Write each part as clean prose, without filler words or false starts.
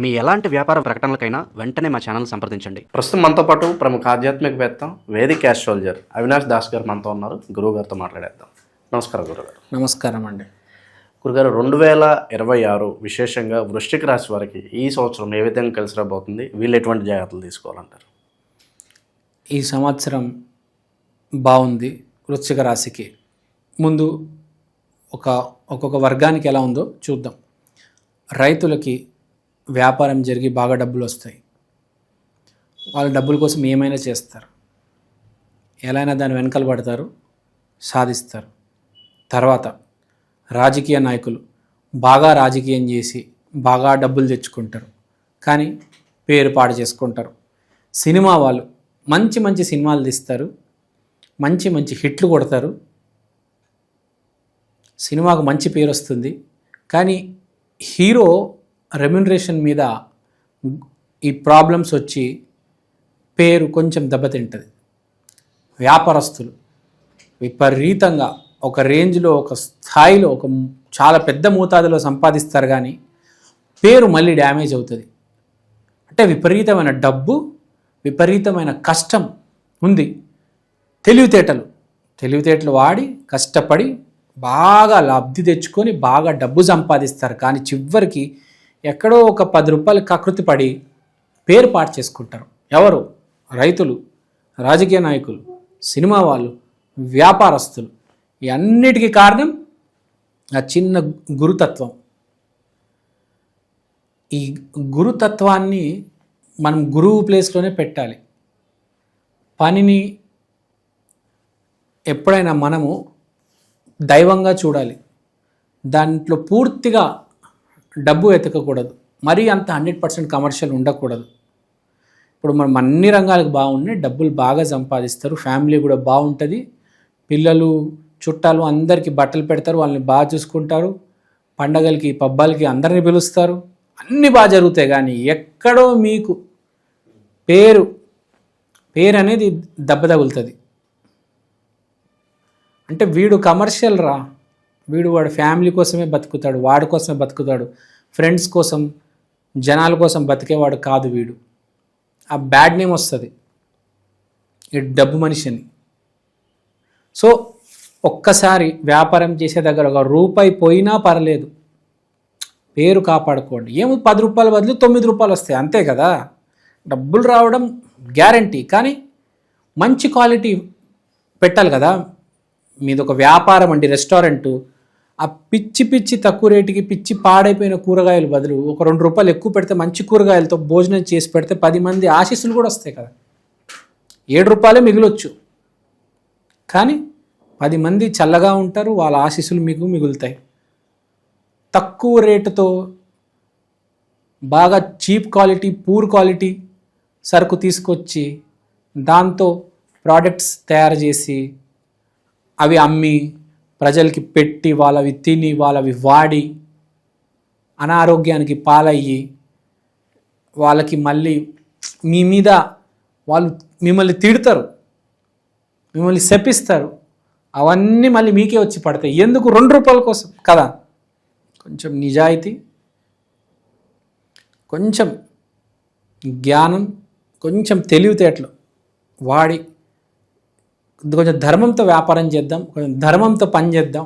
మీ ఎలాంటి వ్యాపార ప్రకటనలకైనా వెంటనే మా ఛానల్ సంప్రదించండి. ప్రస్తుతం మనతో పాటు ప్రముఖ ఆధ్యాత్మికవేత్త వేదిక్ ఆస్ట్రాలజర్ అవినాష్ దాస్ గారు మనతో ఉన్నారు. గురువు గారితో మాట్లాడేద్దాం. నమస్కారం గురుగారు. నమస్కారం అండి. గురుగారు, 2026 విశేషంగా వృశ్చిక రాశి వారికి ఈ సంవత్సరం ఏ విధంగా కలిసి రాబోతుంది? వీళ్ళు ఎటువంటి జాగ్రత్తలు తీసుకోవాలంటారు? ఈ సంవత్సరం బాగుంది వృశ్చిక రాశికి. ముందు ఒక్కొక్క వర్గానికి ఎలా ఉందో చూద్దాం. రైతులకి వ్యాపారం జరిగి బాగా డబ్బులు వస్తాయి. వాళ్ళ డబ్బుల కోసం ఏమైనా చేస్తారు, ఎలా అయినా దాని వెనకాల పడతారు, సాధిస్తారు. తర్వాత రాజకీయ నాయకులు బాగా రాజకీయం చేసి బాగా డబ్బులు తెచ్చుకుంటారు, కానీ పేరు పాడు చేసుకుంటారు. సినిమా వాళ్ళు మంచి మంచి సినిమాలు తీస్తారు, మంచి మంచి హిట్లు కొడతారు, సినిమాకు మంచి పేరు వస్తుంది, కానీ హీరో రెమ్యునరేషన్ మీద ఈ ప్రాబ్లమ్స్ వచ్చి పేరు కొంచెం దెబ్బతింటుంది. వ్యాపారస్తులు విపరీతంగా ఒక రేంజ్లో, ఒక స్థాయిలో, ఒక చాలా పెద్ద మోతాదులో సంపాదిస్తారు, కానీ పేరు మళ్ళీ డ్యామేజ్ అవుతుంది. అంటే విపరీతమైన డబ్బు, విపరీతమైన కష్టం ఉంది. తెలివితేటలు వాడి కష్టపడి బాగా లబ్ధి తెచ్చుకొని బాగా డబ్బు సంపాదిస్తారు, కానీ చివరికి ఎక్కడో ఒక 10 రూపాయలు కకృతి పడి పేరు పాటు చేసుకుంటారు. ఎవరు? రైతులు, రాజకీయ నాయకులు, సినిమా వాళ్ళు, వ్యాపారస్తులు. ఈ అన్నిటికీ కారణం ఆ చిన్న గురుతత్వం. ఈ గురుతత్వాన్ని మనం గురువు ప్లేస్లోనే పెట్టాలి. పనిని ఎప్పుడైనా మనము దైవంగా చూడాలి. దాంట్లో పూర్తిగా డబ్బు వెతకకూడదు, మరీ అంత 100% కమర్షియల్ ఉండకూడదు. ఇప్పుడు మనం అన్ని రంగాలకు బాగున్నాయి, డబ్బులు బాగా సంపాదిస్తారు, ఫ్యామిలీ కూడా బాగుంటుంది, పిల్లలు చుట్టాలు అందరికీ బట్టలు పెడతారు, వాళ్ళని బాగా చూసుకుంటారు, పండగలకి పబ్బాలకి అందరినీ పిలుస్తారు, అన్నీ బాగా జరుగుతాయి. కానీ ఎక్కడో మీకు పేరు అనేది దెబ్బ తగులుతుంది. అంటే వీడు కమర్షియల్ రా, వాడి ఫ్యామిలీ కోసమే బతుకుతాడు, వాడి కోసమే బతుకుతాడు, ఫ్రెండ్స్ కోసం, జనాల కోసం బతికేవాడు కాదు వీడు. ఆ బ్యాడ్ నేమ్ వస్తుంది ఈ డబ్బు మనిషిని. సో ఒక్కసారి వ్యాపారం చేసే దగ్గర ఒక రూపాయి పోయినా పర్లేదు, పేరు కాపాడుకోండి. ఏమో 10 రూపాయల బదులు 9 రూపాయలు వస్తాయి, అంతే కదా. డబ్బులు రావడం గ్యారంటీ, కానీ మంచి క్వాలిటీ పెట్టాలి కదా. మీది ఒక వ్యాపారం అండి, రెస్టారెంటు. ఆ పిచ్చి తక్కువ రేటుకి పిచ్చి పాడైపోయిన కూరగాయలు బదులు ఒక 2 రూపాయలు ఎక్కువ పెడితే మంచి కూరగాయలతో భోజనం చేసి పెడితే 10 మంది ఆశీస్సులు కూడా వస్తాయి కదా. 7 రూపాయలే మిగిలొచ్చు, కానీ 10 మంది చల్లగా ఉంటారు, వాళ్ళ ఆశీస్సులు మీకు మిగులుతాయి. తక్కువ రేటుతో బాగా చీప్ క్వాలిటీ, పూర్ క్వాలిటీ సరుకు తీసుకొచ్చి దాంతో ప్రోడక్ట్స్ తయారు చేసి అవి అమ్మి ప్రజలకి పెట్టి వాళ్ళవి తిని వాళ్ళవి వాడి అనారోగ్యానికి పాలయ్యి వాళ్ళకి మళ్ళీ మీ మీద వాళ్ళు మిమ్మల్ని తిడతారు, మిమ్మల్ని శపిస్తారు, అవన్నీ మళ్ళీ మీకే వచ్చి పడతాయి. ఎందుకు? 2 రూపాయల కోసం కదా. కొంచెం నిజాయితీ, కొంచెం జ్ఞానం, కొంచెం తెలివితేటలు వాడి కొంచెం ధర్మంతో వ్యాపారం చేద్దాం, కొంచెం ధర్మంతో పని చేద్దాం,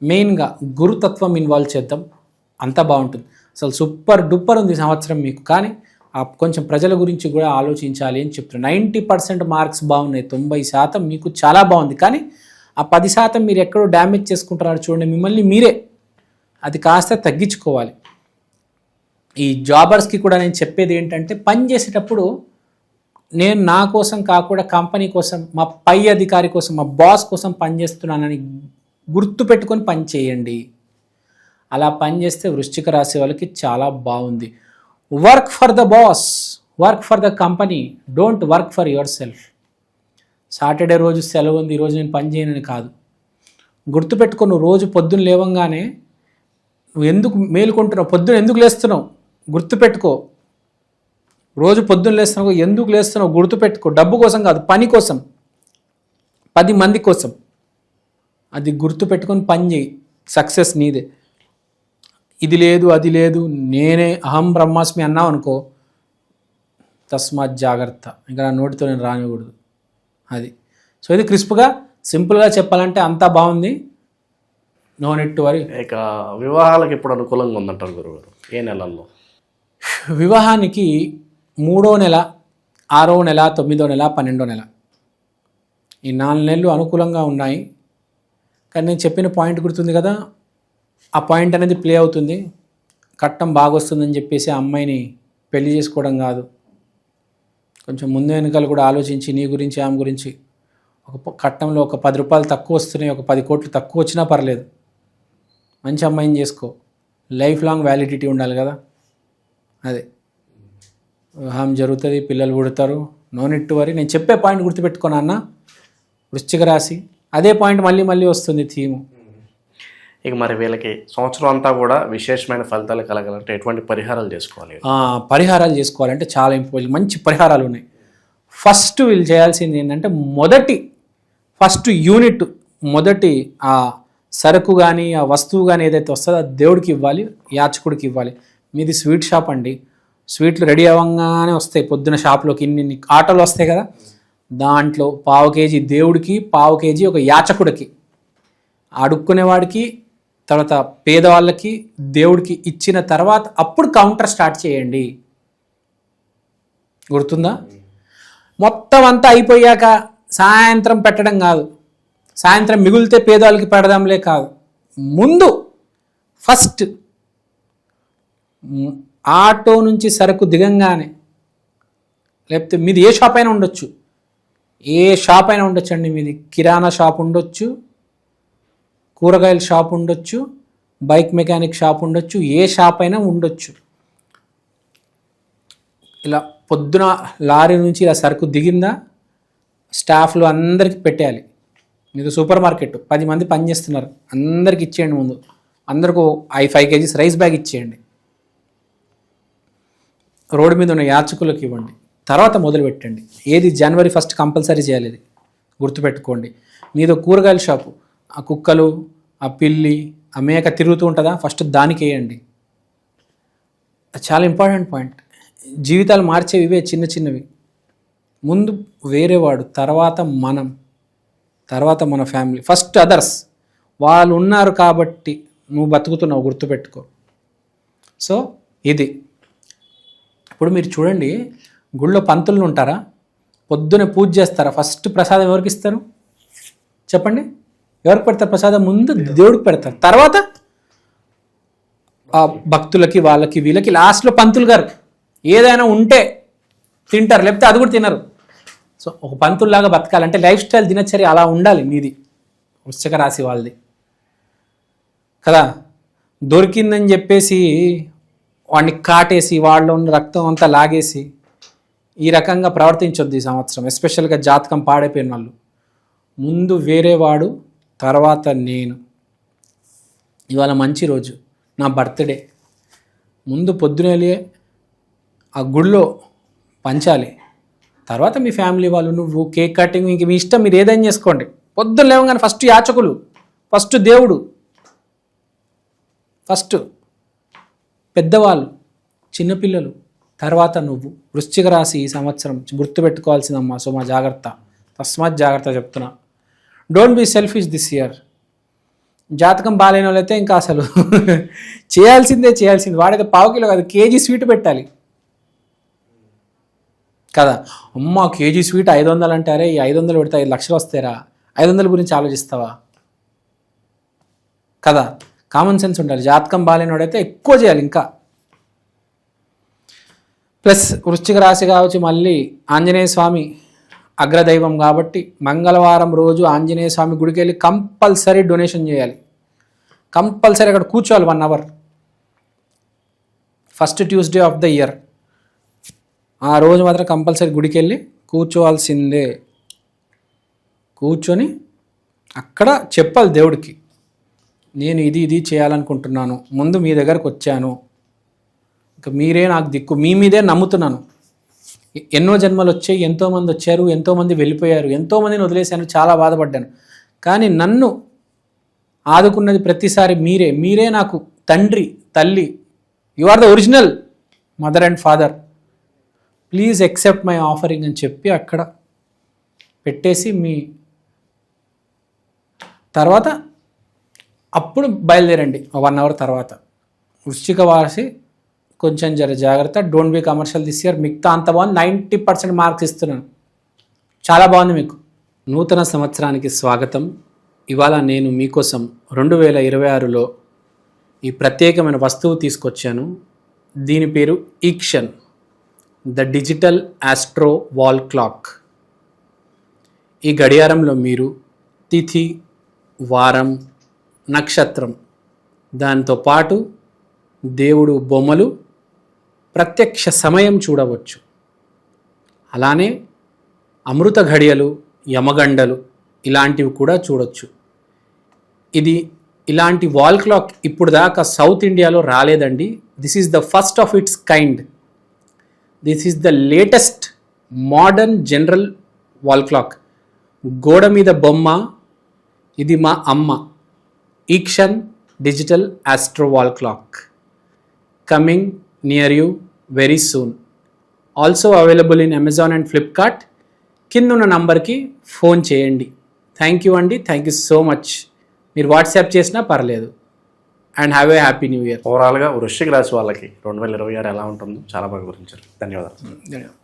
మెయిన్గా గురుతత్వం ఇన్వాల్వ్ చేద్దాం, అంతా బాగుంటుంది. అసలు సూపర్ డూపర్ ఉంది సంవత్సరం మీకు. కానీ కొంచెం ప్రజల గురించి కూడా ఆలోచించాలి అని చెప్తున్నారు. 90% మార్క్స్ బాగున్నాయి, 90% మీకు చాలా బాగుంది, కానీ ఆ 10% మీరు ఎక్కడో డ్యామేజ్ చేసుకుంటున్నారు చూడండి, మిమ్మల్ని మీరే. అది కాస్త తగ్గించుకోవాలి. ఈ జాబర్స్కి కూడా నేను చెప్పేది ఏంటంటే, పని చేసేటప్పుడు నేను నా కోసం కాకుండా కంపెనీ కోసం, మా పై అధికారి కోసం, మా బాస్ కోసం పనిచేస్తున్నానని గుర్తు పెట్టుకొని పని చేయండి. అలా పని చేస్తే వృశ్చిక రాశి వాళ్ళకి చాలా బాగుంది. Work for the boss, work for the company, don't work for your self. Saturday రోజు సెలవు ఉంది, ఈరోజు నేను పని చేయనని కాదు. గుర్తుపెట్టుకో, నువ్వు రోజు పొద్దున్న లేవంగానే నువ్వు ఎందుకు మేలుకుంటున్నావు, పొద్దున్న ఎందుకు లేస్తున్నావు గుర్తుపెట్టుకో. రోజు పొద్దున్న లేస్తున్నావు, ఎందుకు లేస్తున్నావు గుర్తుపెట్టుకో. డబ్బు కోసం కాదు, పని కోసం, 10 మంది కోసం. అది గుర్తుపెట్టుకొని పని చేయి, సక్సెస్ నీదే. ఇది లేదు అది లేదు నేనే అహం బ్రహ్మాస్మి అన్నావు అనుకో, తస్మాత్ జాగ్రత్త, ఇంకా నా నోటితో నేను రానివ్వకూడదు. అది. సో ఇది క్రిస్ప్గా సింపుల్గా చెప్పాలంటే అంతా బాగుంది, నో నెట్ వరీ. ఇక వివాహాలకు ఇప్పుడు అనుకూలంగా ఉందంటారు గురుగారు ఏ నెలల్లో? వివాహానికి 3వ నెల, 6వ నెల, 9వ నెల, 12వ నెల, ఈ 4 నెలలు అనుకూలంగా ఉన్నాయి. కానీ నేను చెప్పిన పాయింట్ గుర్తుంది కదా, ఆ పాయింట్ అనేది ప్లే అవుతుంది. కట్నం బాగా వస్తుందని చెప్పేసి ఆ అమ్మాయిని పెళ్లి చేసుకోవడం కాదు, కొంచెం ముందు వెనుకలు కూడా ఆలోచించి నీ గురించి ఆమె గురించి, ఒక కట్నంలో ఒక 10 రూపాయలు తక్కువ వస్తున్నాయి, ఒక 10 కోట్లు తక్కువ వచ్చినా పర్లేదు, మంచి అమ్మాయిని చేసుకో, లైఫ్ లాంగ్ వ్యాలిడిటీ ఉండాలి కదా. అదే వివాహం జరుగుతుంది, పిల్లలు పుడతారు, నో నెట్ వరీ. నేను చెప్పే పాయింట్ గుర్తుపెట్టుకున్నా అన్న, వృశ్చిక రాశి అదే పాయింట్ మళ్ళీ మళ్ళీ వస్తుంది థీము. ఇక మరి వీళ్ళకి సంవత్సరం అంతా కూడా విశేషమైన ఫలితాలు కలగాలంటే ఎటువంటి పరిహారాలు చేసుకోవాలి? పరిహారాలు చేసుకోవాలంటే చాలా ఇంపార్టెంట్, మంచి పరిహారాలు ఉన్నాయి. ఫస్ట్ వీళ్ళు చేయాల్సింది ఏంటంటే ఫస్ట్ యూనిట్, మొదటి ఆ సరుకు కానీ ఆ వస్తువు కానీ ఏదైతే వస్తుందో అది దేవుడికి ఇవ్వాలి, యాచకుడికి ఇవ్వాలి. మీది స్వీట్ షాప్ అండి, స్వీట్లు రెడీ అవ్వగానే వస్తాయి పొద్దున షాప్లోకి, ఇన్ని ఆటోలు వస్తాయి కదా, దాంట్లో 1/2 కేజీ దేవుడికి, 1/2 కేజీ ఒక యాచకుడికి, అడుక్కునేవాడికి, తర్వాత పేదవాళ్ళకి, దేవుడికి ఇచ్చిన తర్వాత అప్పుడు కౌంటర్ స్టార్ట్ చేయండి. గుర్తుందా? మొత్తం అంతా అయిపోయాక సాయంత్రం పెట్టడం కాదు, సాయంత్రం మిగిలితే పేదవాళ్ళకి పెడదాంలే కాదు, ముందు ఫస్ట్ ఆటో నుంచి సరుకు దిగంగానే, లేకపోతే మీది ఏ షాప్ అయినా ఉండొచ్చు, ఏ షాప్ అయినా ఉండొచ్చు అండి, మీది కిరాణా షాప్ ఉండొచ్చు, కూరగాయల షాప్ ఉండొచ్చు, బైక్ మెకానిక్ షాప్ ఉండొచ్చు, ఏ షాప్ అయినా ఉండొచ్చు. ఇలా పొద్దున లారీ నుంచి ఇలా సరుకు దిగిందా స్టాఫ్లు అందరికీ పెట్టేయాలి. మీకు సూపర్ మార్కెట్ 10 మంది పనిచేస్తున్నారు, అందరికి ఇచ్చేయండి. ముందు అందరికీ 5 కేజీస్ రైస్ బ్యాగ్ ఇచ్చేయండి, రోడ్డు మీద ఉన్న యాచకులకు ఇవ్వండి, తర్వాత మొదలు పెట్టండి. ఏది జనవరి 1 కంపల్సరీ చేయాలి, ఇది గుర్తుపెట్టుకోండి. మీదో కూరగాయల షాపు, ఆ కుక్కలు, ఆ పిల్లి, ఆ మేక తిరుగుతూ ఉంటుందా, ఫస్ట్ దానికి వేయండి. చాలా ఇంపార్టెంట్ పాయింట్. జీవితాలు మార్చేవి ఇవే చిన్న చిన్నవి. ముందు వేరేవాడు, తర్వాత మనం, తర్వాత మన ఫ్యామిలీ, ఫస్ట్ అదర్స్. వాళ్ళు ఉన్నారు కాబట్టి నువ్వు బతుకుతున్నావు, గుర్తుపెట్టుకో. సో ఇది. ఇప్పుడు మీరు చూడండి, గుళ్ళో పంతులు ఉంటారా, పొద్దునే పూజ చేస్తారా, ఫస్ట్ ప్రసాదం ఎవరికి ఇస్తారు చెప్పండి? ఎవరికి పెడతారు ప్రసాదం? ముందు దేవుడికి పెడతారు, తర్వాత ఆ భక్తులకి, వాళ్ళకి, వీళ్ళకి, లాస్ట్లో పంతులు గారు ఏదైనా ఉంటే తింటారు, లేకపోతే అది కూడా తినరు. సో ఒక పంతుల్లాగా బతకాలంటే లైఫ్ స్టైల్, దినచర్య అలా ఉండాలి మీది, వృశ్చిక రాశి వాళ్ళది కదా. దొరికిందని చెప్పేసి వాడిని కాటేసి వాళ్ళలో ఉన్న రక్తం అంతా లాగేసి ఈ రకంగా ప్రవర్తించొద్దు ఈ సంవత్సరం, ఎస్పెషల్గా జాతకం పాడైపోయిన వాళ్ళు. ముందు వేరేవాడు, తర్వాత నేను. ఇవాళ మంచి రోజు, నా బర్త్డే, ముందు పొద్దునే ఆ గుళ్ళో పంచాలి, తర్వాత మీ ఫ్యామిలీ వాళ్ళు, నువ్వు కేక్ కటింగ్, ఇంక మీ ఇష్టం, మీరు ఏదైనా చేసుకోండి. పొద్దున్న లేవగానే ఫస్ట్ యాచకులు, ఫస్ట్ దేవుడు, ఫస్ట్ పెద్దవాళ్ళు, చిన్నపిల్లలు, తర్వాత నువ్వు. వృశ్చిక రాశి ఈ సంవత్సరం గుర్తుపెట్టుకోవాల్సిందమ్మా. సో మా జాగ్రత్త, తస్మాత్ జాగ్రత్త చెప్తున్నా. Don't be selfish this year. జాతకం బాగాలేని వాళ్ళైతే ఇంకా అసలు చేయాల్సిందే. వాడైతే 1/2 కిలో కాదు, కేజీ స్వీట్ పెట్టాలి కదా. అమ్మ కేజీ స్వీట్ 500 అంటారే, ఈ 500 పెడితే 5 లక్షలు వస్తారా? 500 గురించి ఆలోచిస్తావా కదా. కామన్ సెన్స్ ఉండాలి. జాతకం బాగాలేనివాడైతే ఎక్కువ చేయాలి ఇంకా. ప్లస్ వృశ్చిక రాశి కావచ్చు, మళ్ళీ ఆంజనేయ స్వామి అగ్రదైవం కాబట్టి మంగళవారం రోజు ఆంజనేయ స్వామి గుడికి వెళ్ళి కంపల్సరీ డొనేషన్ చేయాలి. కంపల్సరీ అక్కడ కూర్చోవాలి 1 hour, first Tuesday of the year. ఆ రోజు మాత్రం కంపల్సరీ గుడికి వెళ్ళి కూర్చోవాల్సిందే. కూర్చొని అక్కడ చెప్పాలి దేవుడికి, నేను ఇది చేయాలనుకుంటున్నాను, ముందు మీ దగ్గరకు వచ్చాను, ఇంకా మీరే నాకు దిక్కు, మీ మీదే నమ్ముతున్నాను. ఎన్నో జన్మలు వచ్చాయి, ఎంతోమంది వచ్చారు, ఎంతోమంది వెళ్ళిపోయారు, ఎంతోమందిని వదిలేశాను, చాలా బాధపడ్డాను. కానీ నన్ను ఆదుకున్నది ప్రతిసారి మీరే నాకు తండ్రి, తల్లి, you are the original mother and father, please accept my offering అని చెప్పి అక్కడ పెట్టేసి మీ తర్వాత అప్పుడు బయలుదేరండి 1 అవర్ తర్వాత. వృశ్చిక వాసి కొంచెం జాగ్రత్త, don't be commercial this year. మిగతా అంత బాగుంది, 90% మార్క్స్ ఇస్తున్నాను, చాలా బాగుంది మీకు. నూతన సంవత్సరానికి స్వాగతం. ఇవాళ నేను మీకోసం 2026లో ఈ ప్రత్యేకమైన వస్తువు తీసుకొచ్చాను. దీని పేరు ఈక్షన్, the digital astro wall clock. ఈ గడియారంలో మీరు తిథి, వారం, నక్షత్రం, దాంతో పాటు దేవుడు బొమ్మలు, ప్రత్యక్ష సమయం చూడవచ్చు. అలానే అమృత ఘడియలు, యమగండలు ఇలాంటివి కూడా చూడొచ్చు. ఇది ఇలాంటి వాల్ క్లాక్ ఇప్పుడు దాకా సౌత్ ఇండియాలో రాలేదండి. This is the first of its kind. This is the latest modern general wall clock. గోడ మీద బొమ్మ, ఇది మా అమ్మ. ఈక్షన్ digital astro wall clock coming near you very soon. Also available in Amazon and Flipkart. కింద ఉన్న నంబర్కి ఫోన్ చేయండి. థ్యాంక్ యూ అండి, థ్యాంక్ యూ సో మచ్. మీరు వాట్సాప్ చేసినా పర్లేదు. And have a happy new year. ఓవరాల్గా వృశ్చిక రాశి వాళ్ళకి 2026 ఎలా ఉంటుందో చాలా బాగా వివరించారు. ధన్యవాదాలు. ధన్యవాదాలు.